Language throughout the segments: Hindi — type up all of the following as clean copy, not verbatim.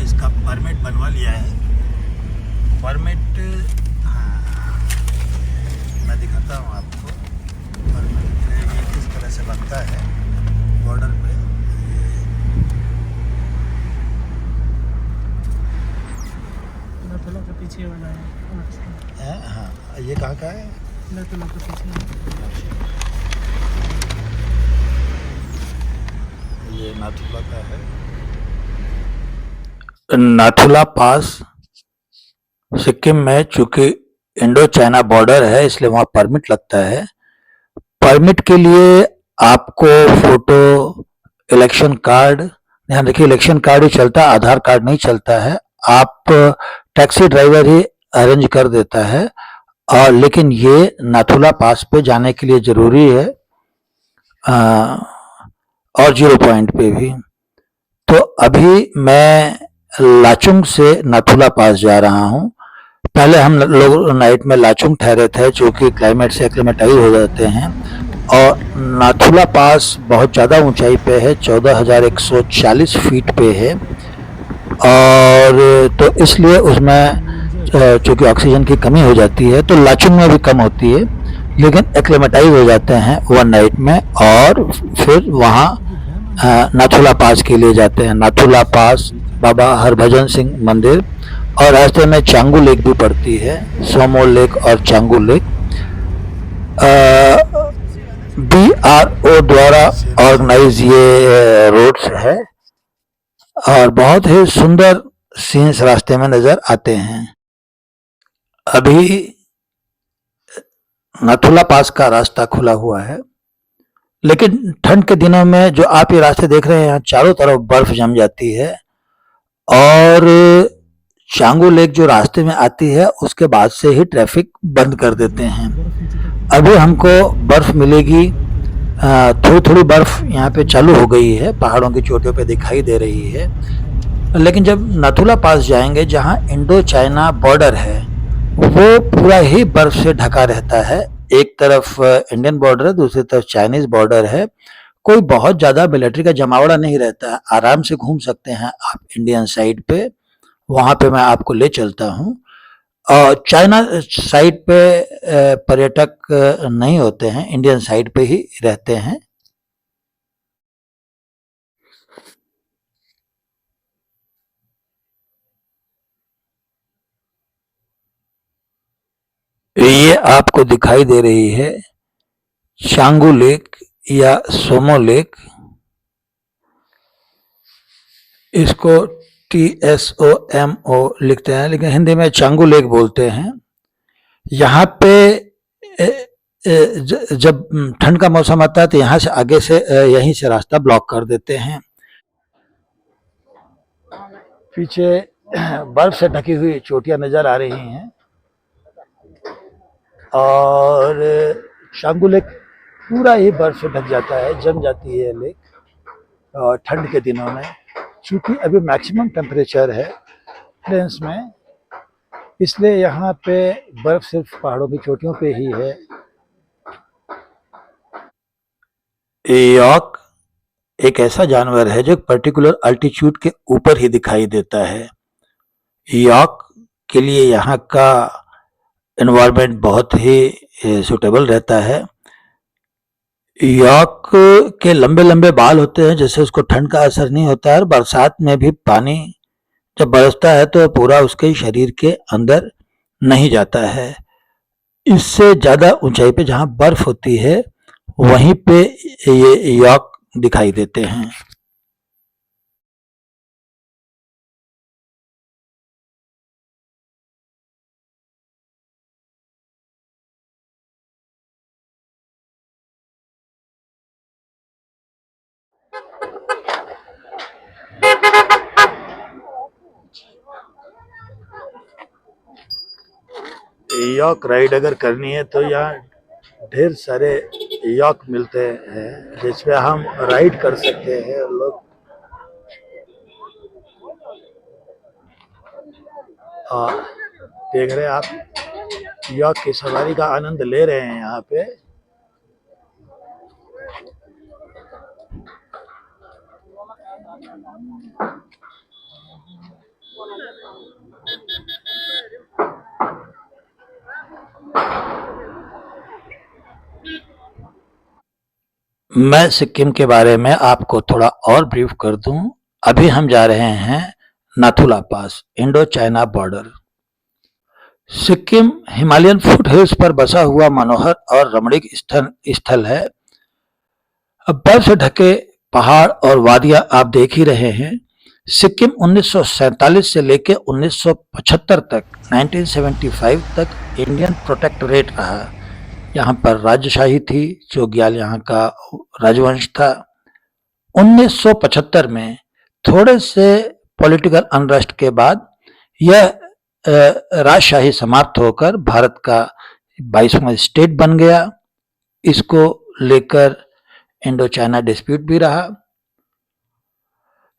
इसका परमिट बनवा लिया है। परमिट, हाँ, मैं दिखाता हूँ आपको। परमिट ये किस तरह से बनता है बॉर्डर पे। नथुला के पीछे वाला है। हाँ, ये कहाँ का है? नथुला के पीछे। ये नाथुला का है। नाथुला पास सिक्किम में, चूंकि इंडो चाइना बॉर्डर है इसलिए वहाँ परमिट लगता है। परमिट के लिए आपको फोटो, इलेक्शन कार्ड, ध्यान रखिए इलेक्शन कार्ड ही चलता है, आधार कार्ड नहीं चलता है। आप टैक्सी ड्राइवर ही अरेंज कर देता है। और लेकिन ये नाथुला पास पे जाने के लिए जरूरी है, और 0 पॉइंट पे भी। तो अभी मैं लाचुंग से नाथुला पास जा रहा हूँ। पहले हम लोग नाइट में लाचुंग ठहरे थे, जो कि क्लाइमेट से एक्लिमेटाइज हो जाते हैं। और नाथुला पास बहुत ज़्यादा ऊंचाई पे है, 14,140 फीट पे है। और तो इसलिए उसमें चूँकि ऑक्सीजन की कमी हो जाती है, तो लाचुंग में भी कम होती है, लेकिन एक्लिमेटाइज हो जाते हैं वन नाइट में। और फिर वहाँ नाथुला पास के लिए जाते हैं। नाथुला पास, बाबा हरभजन सिंह मंदिर, और रास्ते में चांगू लेक भी पड़ती है, सोमो लेक और चांगू लेक। BRO द्वारा ऑर्गेनाइज ये रोड्स है, और बहुत ही सुंदर सीन्स रास्ते में नजर आते हैं। अभी नाथुला पास का रास्ता खुला हुआ है, लेकिन ठंड के दिनों में जो आप ये रास्ते देख रहे हैं, यहाँ चारों तरफ बर्फ जम जाती है। और चांगू लेक जो रास्ते में आती है, उसके बाद से ही ट्रैफिक बंद कर देते हैं। अभी हमको बर्फ मिलेगी, थोड़ी थोड़ी बर्फ यहाँ पे चालू हो गई है, पहाड़ों की चोटियों पे दिखाई दे रही है। लेकिन जब नाथुला पास जाएंगे, जहाँ इंडो चाइना बॉर्डर है, वो पूरा ही बर्फ से ढका रहता है। एक तरफ इंडियन बॉर्डर है, दूसरी तरफ चाइनीज बॉर्डर है। कोई बहुत ज्यादा मिलिट्री का जमावड़ा नहीं रहता है, आराम से घूम सकते हैं आप इंडियन साइड पे। वहां पे मैं आपको ले चलता हूँ। और चाइना साइड पे पर्यटक नहीं होते हैं, इंडियन साइड पे ही रहते हैं। ये आपको दिखाई दे रही है चांगू लेक या सोमो लेक। इसको TSOMO लिखते हैं, लेकिन हिंदी में चांगू लेक बोलते हैं। यहाँ पे जब ठंड का मौसम आता है, तो यहाँ से आगे से यहीं से रास्ता ब्लॉक कर देते हैं। पीछे बर्फ से ढकी हुई चोटियां नजर आ रही हैं, और चांगू लेक पूरा ही बर्फ से ढक जाता है, जम जाती है लेक। और ठंड के दिनों में, चूंकि अभी मैक्सिमम टेम्परेचर है प्लेन्स में, इसलिए यहाँ पे बर्फ सिर्फ पहाड़ों की चोटियों पे ही है। यॉक एक ऐसा जानवर है जो पर्टिकुलर अल्टीट्यूड के ऊपर ही दिखाई देता है। यॉक के लिए यहाँ का एनवायरनमेंट बहुत ही सुटेबल रहता है। यॉक के लंबे लंबे बाल होते हैं, जिससे उसको ठंड का असर नहीं होता है। और बरसात में भी पानी जब बरसता है, तो पूरा उसके शरीर के अंदर नहीं जाता है। इससे ज्यादा ऊंचाई पे जहाँ बर्फ होती है, वहीं पे ये यॉक दिखाई देते हैं। यॉक राइड अगर करनी है, तो यहाँ ढेर सारे यॉक मिलते हैं, जिसपे हम राइड कर सकते हैं। लोग देख रहे हैं आप, यॉक की सवारी का आनंद ले रहे हैं यहाँ पे। मैं सिक्किम के बारे में आपको थोड़ा और ब्रीफ कर दूं। अभी हम जा रहे हैं Nathula pass, Indo China border. Sikkim Himalayan foothills पर बसा हुआ मनोहर और रमणीक स्थल है। अब बर्फ से ढके पहाड़ और वादियां आप देख ही रहे हैं। सिक्किम 1947 से लेकर 1975 तक 1975 तक इंडियन प्रोटेक्टोरेट रहा। यहाँ पर राजशाही थी, चोग्याल यहाँ का राजवंश था। 1975 में थोड़े से पॉलिटिकल अनरेस्ट के बाद यह राजशाही समाप्त होकर भारत का 22वां स्टेट बन गया। इसको लेकर इंडो चाइना डिस्प्यूट भी रहा।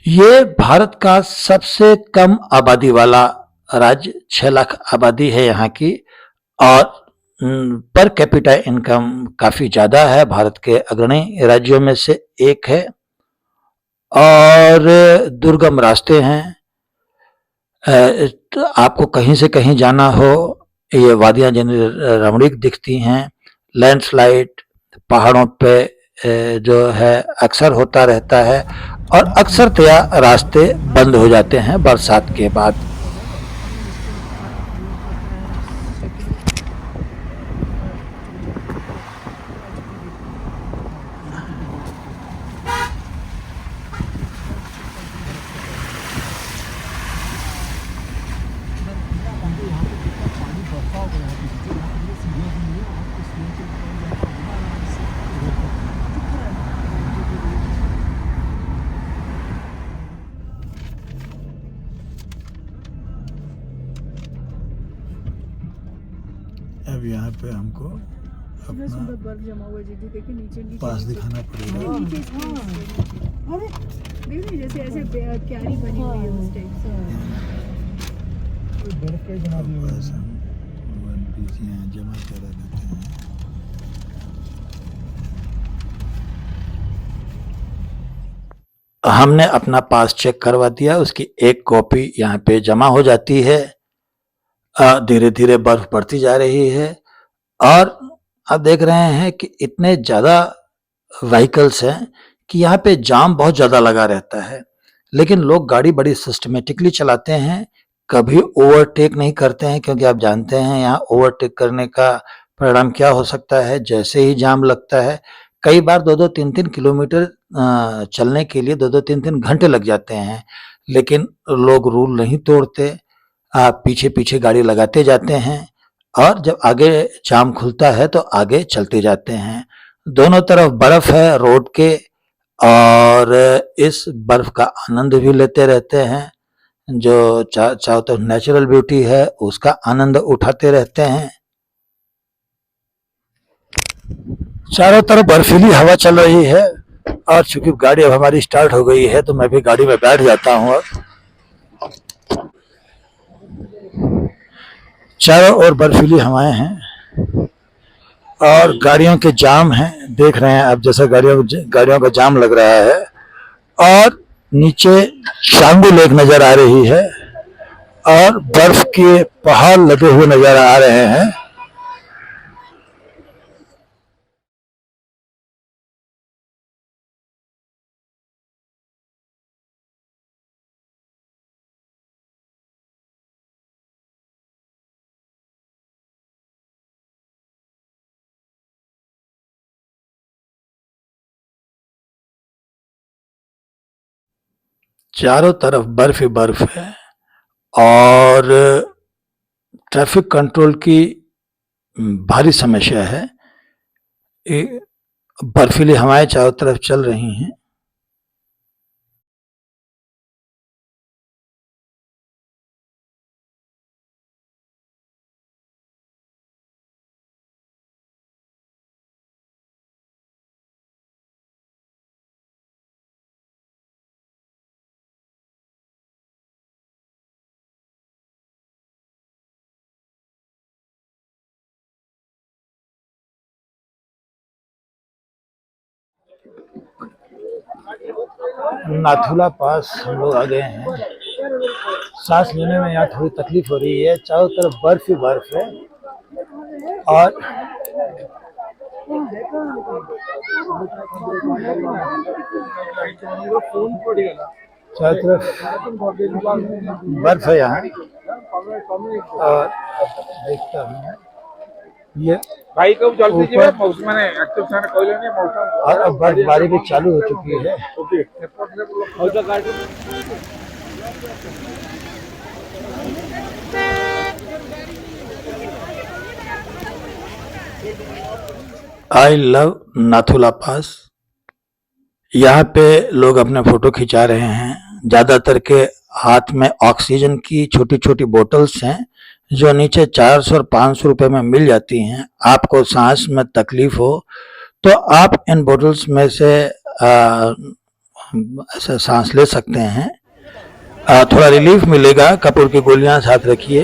ये भारत का सबसे कम आबादी वाला राज्य, 6 लाख आबादी है यहाँ की, और पर कैपिटा इनकम काफी ज्यादा है, भारत के अग्रणी राज्यों में से एक है। और दुर्गम रास्ते हैं। तो आपको कहीं से कहीं जाना हो, ये वादियां जिन्हें रमणीक दिखती हैं, लैंडस्लाइड पहाड़ों पे जो है अक्सर होता रहता है, और अक्सरतया रास्ते बंद हो जाते हैं बरसात के बाद। अब यहाँ पे हमको कितना सुंदर बर्फ जमा हुआ है जीजू, देखिए नीचे नीचे पास नीचे। दिखाना पड़ेगा। अरे नीचे अरे देखिए जैसे ऐसे क्यारी बनी हुई है उस टाइप से। बर्फ का ही बना दिया बस हम वन पीस यहाँ जमा करा देते हैं। हमने अपना पास चेक करवा दिया, उसकी एक कॉपी यहाँ पे जमा हो जाती है। धीरे धीरे बर्फ बढ़ती जा रही है, और आप देख रहे हैं कि इतने ज्यादा व्हीकल्स हैं कि यहाँ पे जाम बहुत ज्यादा लगा रहता है। लेकिन लोग गाड़ी बड़ी सिस्टमेटिकली चलाते हैं, कभी ओवरटेक नहीं करते हैं, क्योंकि आप जानते हैं यहाँ ओवरटेक करने का परिणाम क्या हो सकता है। जैसे ही जाम लगता है, कई बार 2-2, 3-3 किलोमीटर चलने के लिए 2-2, 3-3 घंटे लग जाते हैं। लेकिन लोग रूल नहीं तोड़ते, पीछे पीछे गाड़ी लगाते जाते हैं, और जब आगे जाम खुलता है तो आगे चलते जाते हैं। दोनों तरफ बर्फ है रोड के, और इस बर्फ का आनंद भी लेते रहते हैं। जो चारों तरफ नेचुरल ब्यूटी है उसका आनंद उठाते रहते हैं। चारों तरफ बर्फीली हवा चल रही है, और चूंकि गाड़ी अब हमारी स्टार्ट हो गई है तो मैं भी गाड़ी में बैठ जाता हूँ। अब चारों ओर बर्फीली हवाएं हैं और गाड़ियों के जाम हैं, देख रहे हैं आप, जैसा गाड़ियों का जाम लग रहा है। और नीचे चांगू लेक नजर आ रही है, और बर्फ के पहाड़ लगे हुए नजर आ रहे हैं। चारों तरफ बर्फ ही बर्फ है, और ट्रैफिक कंट्रोल की भारी समस्या है। बर्फीली हवाएं चारों तरफ चल रही हैं। नाथुला पास हम लोग आ गए हैं। सांस लेने में यहाँ थोड़ी तकलीफ हो रही है, चारों तरफ बर्फ ही बर्फ है, और चारों तरफ बर्फ है यहाँ। और देखता हूँ ये भाई को जल्दी ऊपर- जीवे मौसम माने एक्चुअल साने कहलेनी मौसम और अब बर्फबारी भी चालू हो चुकी है। ओके और तो गाड़ी आई लव नाथुला पास। यहाँ पे लोग अपने फोटो खिंचा रहे हैं। ज्यादातर के हाथ में ऑक्सीजन की छोटी छोटी बोतल्स हैं जो नीचे 400 और 500 रुपए में मिल जाती हैं। आपको सांस में तकलीफ हो तो आप इन बोतल्स में से ऐसे सांस ले सकते हैं। थोड़ा रिलीफ मिलेगा। कपूर की गोलियां साथ रखिए।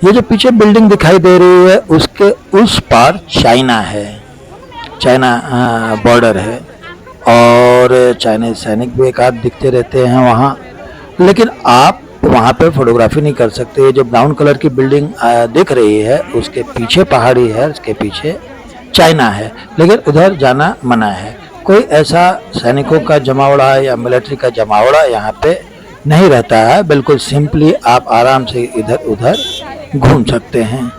ये जो पीछे बिल्डिंग दिखाई दे रही है उसके उस पार चाइना है, चाइना बॉर्डर है और चाइनीज सैनिक भी एक आध दिखते रहते हैं वहाँ, लेकिन आप वहाँ पे फोटोग्राफी नहीं कर सकते। ये जो ब्राउन कलर की बिल्डिंग दिख रही है उसके पीछे पहाड़ी है, उसके पीछे चाइना है, लेकिन उधर जाना मना है। कोई ऐसा सैनिकों का जमावड़ा या मिलिट्री का जमावड़ा यहाँ पे नहीं रहता है। बिल्कुल सिंपली आप आराम से इधर उधर घूम सकते हैं।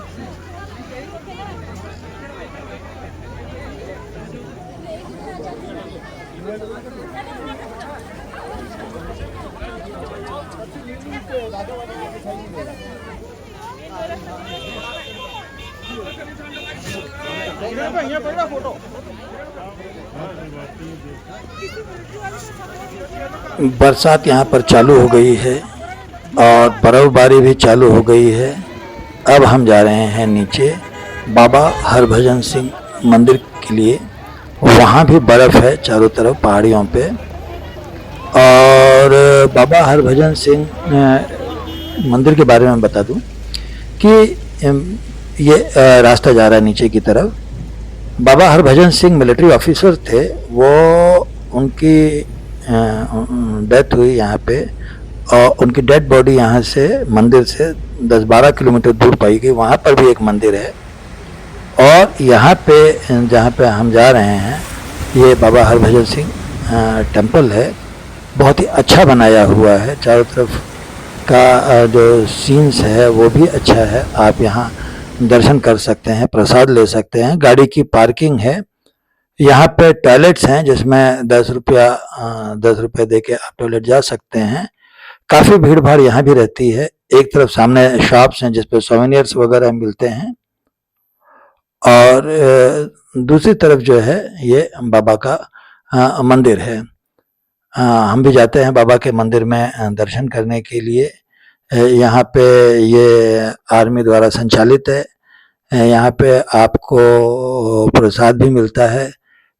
बरसात यहाँ पर चालू हो गई है और बर्फबारी भी चालू हो गई है। अब हम जा रहे हैं नीचे बाबा हरभजन सिंह मंदिर के लिए। वहाँ भी बर्फ है चारों तरफ पहाड़ियों पे। और बाबा हरभजन सिंह मंदिर के बारे में बता दूं कि ये रास्ता जा रहा है नीचे की तरफ। बाबा हरभजन सिंह मिलिट्री ऑफिसर थे। वो उनकी डेथ हुई यहाँ पे और उनकी डेड बॉडी यहाँ से मंदिर से 10-12 किलोमीटर दूर पाई गई। वहाँ पर भी एक मंदिर है और यहाँ पे जहाँ पे हम जा रहे हैं ये बाबा हरभजन सिंह टेम्पल है। बहुत ही अच्छा बनाया हुआ है। चारों तरफ का जो सीन्स है वो भी अच्छा है। आप यहाँ दर्शन कर सकते हैं, प्रसाद ले सकते हैं। गाड़ी की पार्किंग है। यहाँ पे टॉयलेट्स हैं जिसमें 10 रुपये दे के आप टॉयलेट जा सकते हैं। काफ़ी भीड़ भाड़ यहाँ भी रहती है। एक तरफ सामने शॉप्स हैं जिसपे सोवेनियर्स वगैरह मिलते हैं और दूसरी तरफ जो है ये बाबा का मंदिर है। हम भी जाते हैं बाबा के मंदिर में दर्शन करने के लिए। यहाँ पे ये आर्मी द्वारा संचालित है। यहाँ पे आपको प्रसाद भी मिलता है।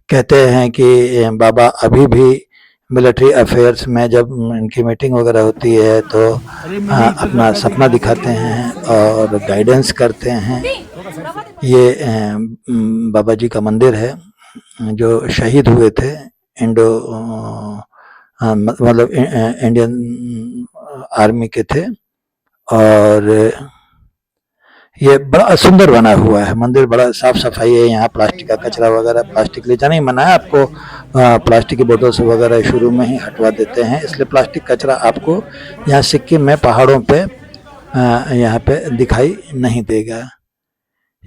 कहते हैं कि बाबा अभी भी मिलिट्री अफेयर्स में जब इनकी मीटिंग वगैरह होती है तो अपना सपना दिखाते हैं और गाइडेंस करते हैं। ये बाबा जी का मंदिर है जो शहीद हुए थे मतलब इंडियन आर्मी के थे। और ये बड़ा सुंदर बना हुआ है मंदिर। बड़ा साफ सफाई है। यहाँ प्लास्टिक का कचरा वगैरह, प्लास्टिक ले जाना ही मना है। आपको प्लास्टिक की बोतल से वगैरह शुरू में ही हटवा देते हैं, इसलिए प्लास्टिक कचरा आपको यहाँ सिक्किम में पहाड़ों पे यहाँ पे दिखाई नहीं देगा।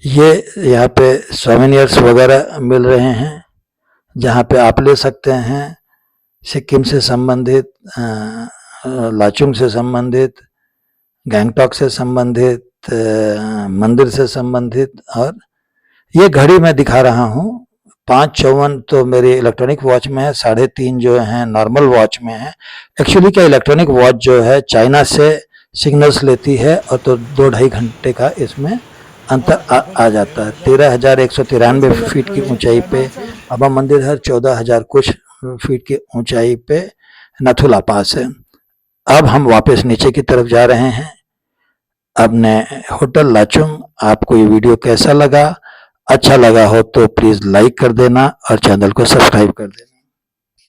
ये यहाँ पे सोवेनियर्स वगैरह मिल रहे हैं जहाँ पे आप ले सकते हैं। सिक्किम से संबंधित, लाचुंग से संबंधित, गैंगटॉक से संबंधित, मंदिर से संबंधित। और ये घड़ी मैं दिखा रहा हूँ 5:54 तो मेरी इलेक्ट्रॉनिक वॉच में है, 3:30 जो है नॉर्मल वॉच में है। एक्चुअली क्या इलेक्ट्रॉनिक वॉच जो है चाइना से सिग्नल्स लेती है और तो 2-2.5 घंटे का इसमें अंतर आ जाता है। 13,193 फीट की ऊंचाई पे बाबा मंदिर है। 14,000 कुछ फीट की ऊंचाई पे नाथुला पास है। अब हम वापस नीचे की तरफ जा रहे हैं अपने होटल लाचुंग। आपको ये वीडियो कैसा लगा? अच्छा लगा हो तो प्लीज लाइक कर देना और चैनल को सब्सक्राइब कर देना।